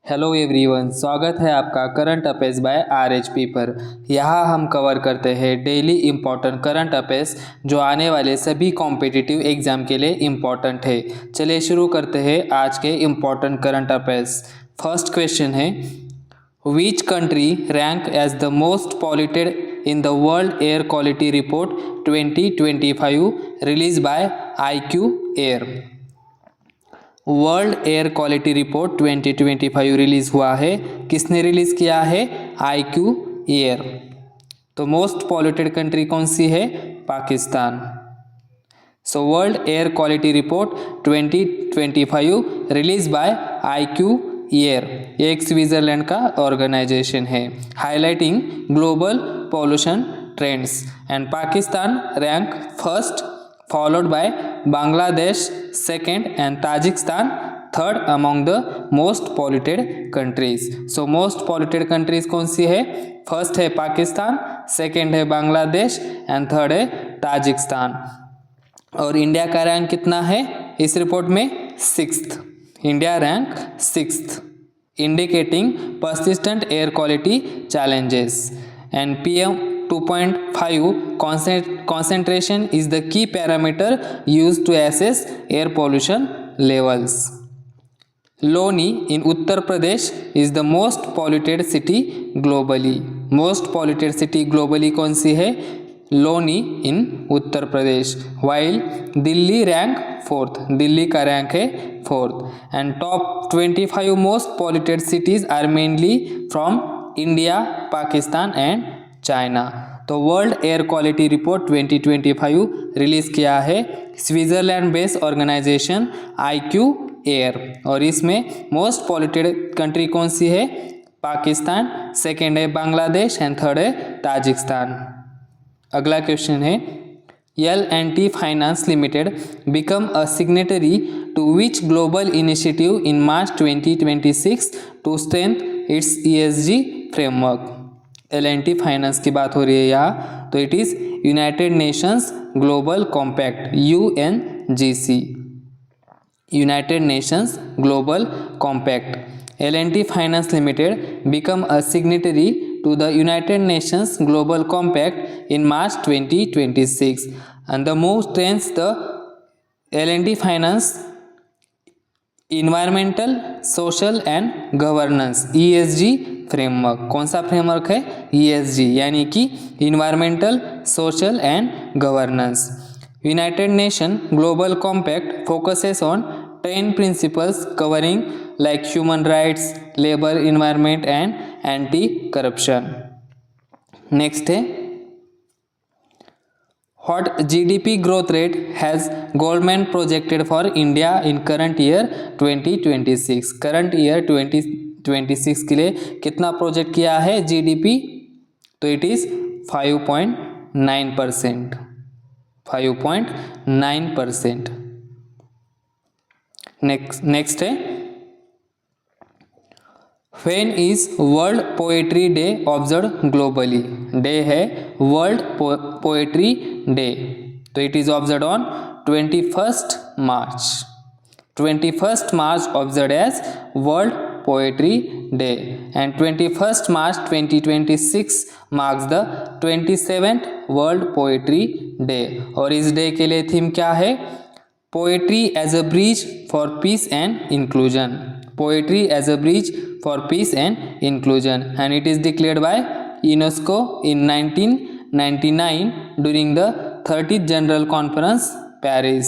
Hello everyone, स्वागत है आपका करंट अफेयर्स बाय आरएचपी पर। यहाँ हम कवर करते हैं डेली इम्पोर्टेंट करंट अफेयर्स जो आने वाले सभी कॉम्पिटिटिव एग्जाम के लिए इम्पोर्टेंट है। चलिए शुरू करते हैं आज के important current affairs. First question है, which country rank as the most polluted in the world air quality report 2025 release by IQ air. World air quality report 2025 release हुआ है। किसने रिलीज किया है? IQ air. तो मोस्ट पॉल्यूटेड कंट्री कौन सी है? Pakistan. So world air quality report 2025 release by IQ air. ये एक स्विट्जरलैंड का ऑर्गेनाइजेशन है, highlighting global pollution trends. And Pakistan rank first, followed by Bangladesh second and Tajikistan third among the most polluted countries. So most polluted countries कौन सी है? First है Pakistan, second है Bangladesh and third है ताजिकिस्तान। और इंडिया का रैंक कितना है इस रिपोर्ट में? Sixth. India rank sixth, indicating persistent air quality challenges. And PM 2.5 concentration is the key parameter used to assess air pollution levels. Loni in Uttar Pradesh is the most polluted city globally. Most polluted city globally कौन सी है? Loni in Uttar Pradesh. While Delhi rank fourth, Delhi का rank है fourth. And top 25 most polluted cities are mainly from India, Pakistan and China. तो world air quality report 2025 release किया है Switzerland based organisation IQ air. और इसमें मोस्ट पॉल्यूटेड कंट्री कौन सी है? पाकिस्तान, सेकेंड है बांग्लादेश एंड थर्ड है ताजिकिस्तान। अगला क्वेश्चन है, L&T Finance Limited become a signatory to which global initiative in March 2026 to strengthen its ESG framework? L&T finance की बात हो रही है यहाँ, तो it is United Nations global compact UNGC, United Nations global compact. L&T finance limited become a signatory to the United Nations Global Compact in March 2026, and the move strengthens the L&T Finance Environmental, Social and Governance ESG framework. कौन सा framework है? ESG, यानी कि environmental, social and governance. United nation global compact focuses on 10 principles covering like human rights, labor, environment and anti-corruption. Next है, what GDP growth rate has Goldman projected for India in current year 2026? Current year 2026 के लिए कितना project किया है GDP? तो it is 5.9%, 5.9%। Next है, when is World Poetry Day observe globally? Day है World Poetry Day, तो it is observe on 21st March. 21st March observe as World Poetry Day and 21st March 2026 marks the 27th World Poetry Day. और इस day के लिए theme क्या है? Poetry as a bridge for peace and inclusion. Poetry as a bridge for peace and inclusion, and it is declared by UNESCO in 1999 during the 30th General Conference, Paris,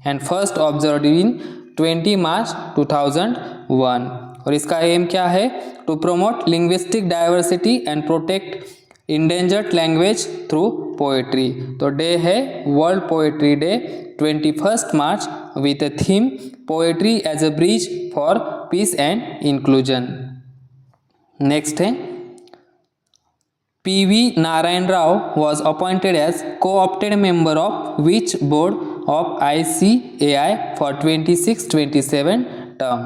and first observed in 20 March 2001. और इसका M क्या है? To promote linguistic diversity and protect endangered language through poetry. तो day है World Poetry day 21st March with a theme poetry as a bridge for peace and inclusion. Next है, PV Narayan Rao was appointed as co-opted member of which board of ICAI for 26-27 term?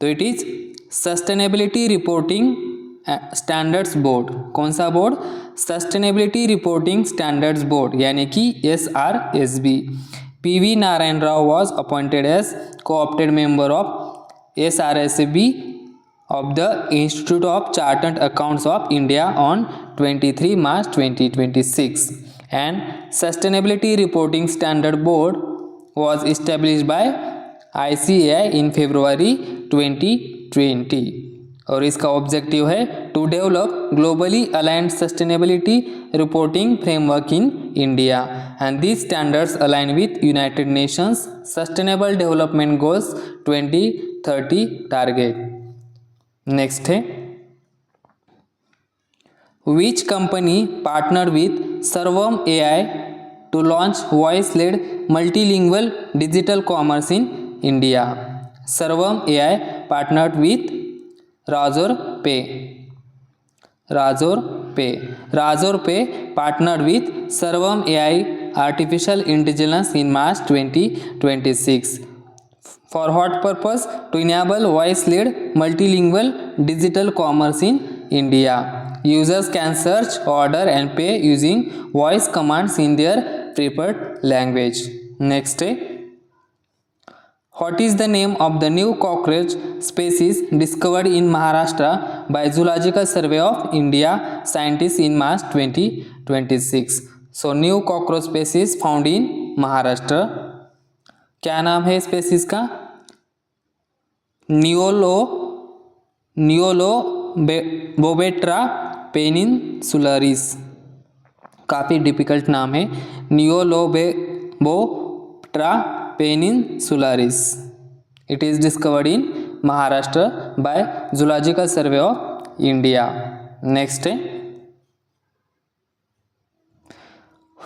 तो it is sustainability reporting standards board. कौन सा board? Sustainability reporting standards board, यानी कि SRSB। PV Narayan Rao was appointed as co-opted member of SRSB of the Institute of Chartered Accounts of India on 23 March 2026, and Sustainability Reporting Standard Board was established by ICAI in February 2020 और इसका objective है to develop globally aligned sustainability reporting framework in India and these standards align with United Nations Sustainable Development Goals 2030 target. Next है which company partner with Sarvam AI to launch voice-led multilingual digital commerce in India. Sarvam AI partnered with Razorpay. Razorpay partnered with Sarvam AI Artificial Intelligence in March 2026. For what purpose? To enable voice-led multilingual digital commerce in India. Users can search, order and pay using voice commands in their preferred language. Next, what is the name of the new cockroach species discovered in Maharashtra by Zoological Survey of India scientists in March 2026? So new cockroach species found in Maharashtra. क्या नाम है species का? नियोलोबोबेट्रा पेनिनसुलरिस। काफ़ी difficult नाम है, नियोलोबोबेट्रा पेनिनसुलरिस। It is discovered in Maharashtra by zoological survey of India. Next है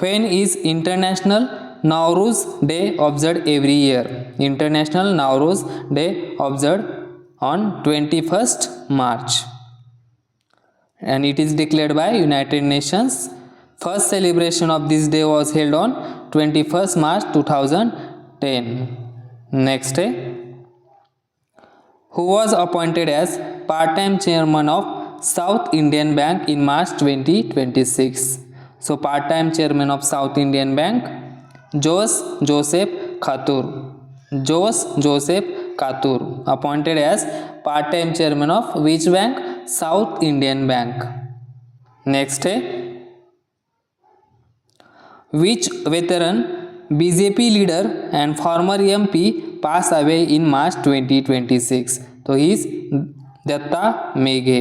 when is international Nowruz Day observed every year? International Nowruz Day observed on 21st March and it is declared by United Nations. First celebration of this day was held on 21st March 2010. Next day, who was appointed as part-time chairman of South Indian Bank in March 2026? So part-time chairman of South Indian Bank Joseph Khatur appointed as part-time chairman of which bank? South Indian Bank. Next है which veteran BJP leader and former MP passed away in March 2026? तो he is Datta Meghe,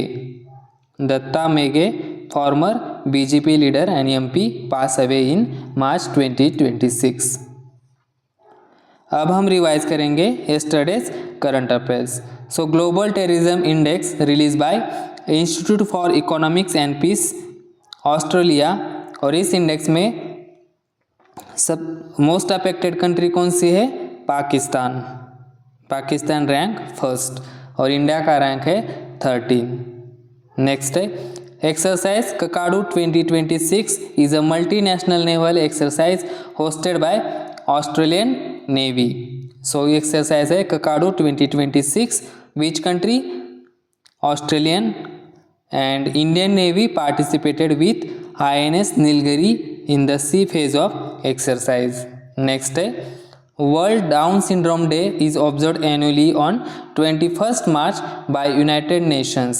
former BJP leader and MP pass away in March 2026. अब हम revise करेंगे yesterday's current affairs. So global terrorism index release by Institute for Economics and Peace Australia, और इस index में सब most affected country कौन सी है? पाकिस्तान रैंक फर्स्ट और इंडिया का रैंक है 13। नेक्स्ट है exercise Kakadu 2026 is a multinational naval exercise hosted by Australian Navy. So exercise है Kakadu 2026, which country? Australian, and Indian Navy participated with INS Nilgiri in the sea phase of exercise. Next है World Down Syndrome Day is observed annually on 21st March by United Nations.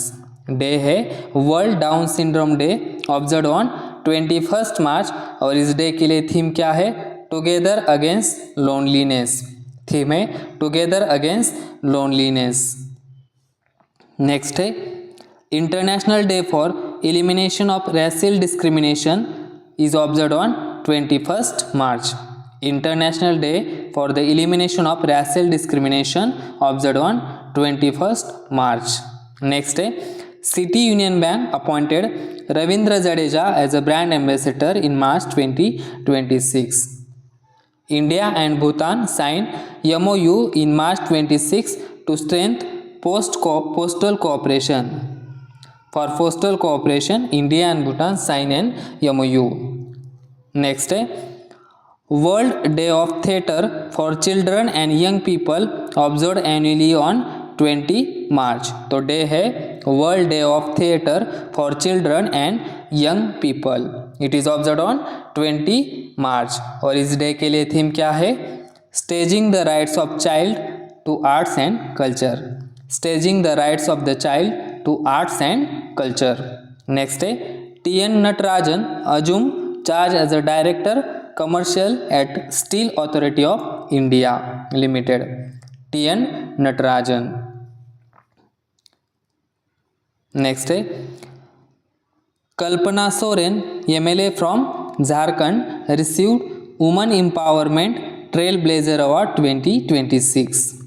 Day है world down syndrome day observe on 21st March, और इस day के लिए theme क्या है? Together against loneliness. Theme है together against loneliness. Next है international day for elimination of racial discrimination is observe on 21st March. International day for the elimination of racial discrimination observe on 21st March. Next है City Union Bank appointed Ravindra Jadeja as a brand ambassador in March 2026. India and Bhutan signed MOU in March 26 to strengthen postal cooperation. For postal cooperation, India and Bhutan sign an MOU. Next है World Day of Theatre for Children and Young People observed annually on 20 मार्च। तो day है world day of theatre for children and young people. It is observe on 20 मार्च, और इस day के लिए theme क्या है? Staging the rights of child to arts and culture. Staging the rights of the child to arts and culture. Next है T.N. Natarajan assumed charge as a director commercial at Steel Authority of India Limited. T.N. Natarajan. Next है Kalpana Soren, MLA from Jharkhand, received Women Empowerment Trailblazer Award 2026,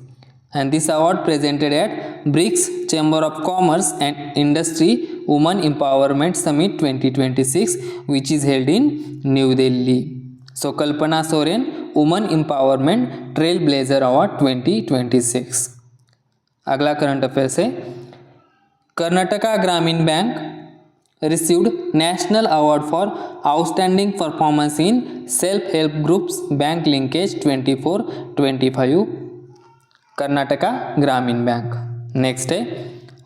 and this award presented at BRICS Chamber of Commerce and Industry Women Empowerment Summit 2026, which is held in New Delhi. So Kalpana Soren, Women Empowerment Trailblazer Award 2026. अगला current affairs है कर्नाटका ग्रामीण bank received National Award for Outstanding Performance in Self-Help Groups Bank Linkage 24-25. Karnataka ग्रामीण bank. Next है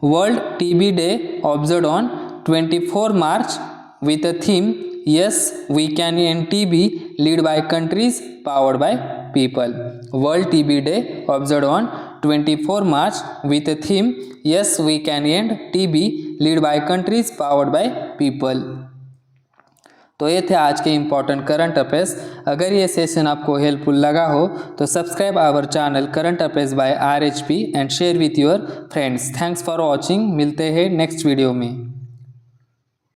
world TB day observe on 24 March with a theme Yes We Can End TB Lead by Countries Powered by People. World TB Day observed on 24 March with a theme Yes We Can End TB Lead by Countries Powered by People. तो ये थे आज के important current affairs. अगर ये session आपको helpful लगा हो तो subscribe our channel current affairs by RHP and share with your friends. Thanks for watching. मिलते हैं नेक्स्ट वीडियो में.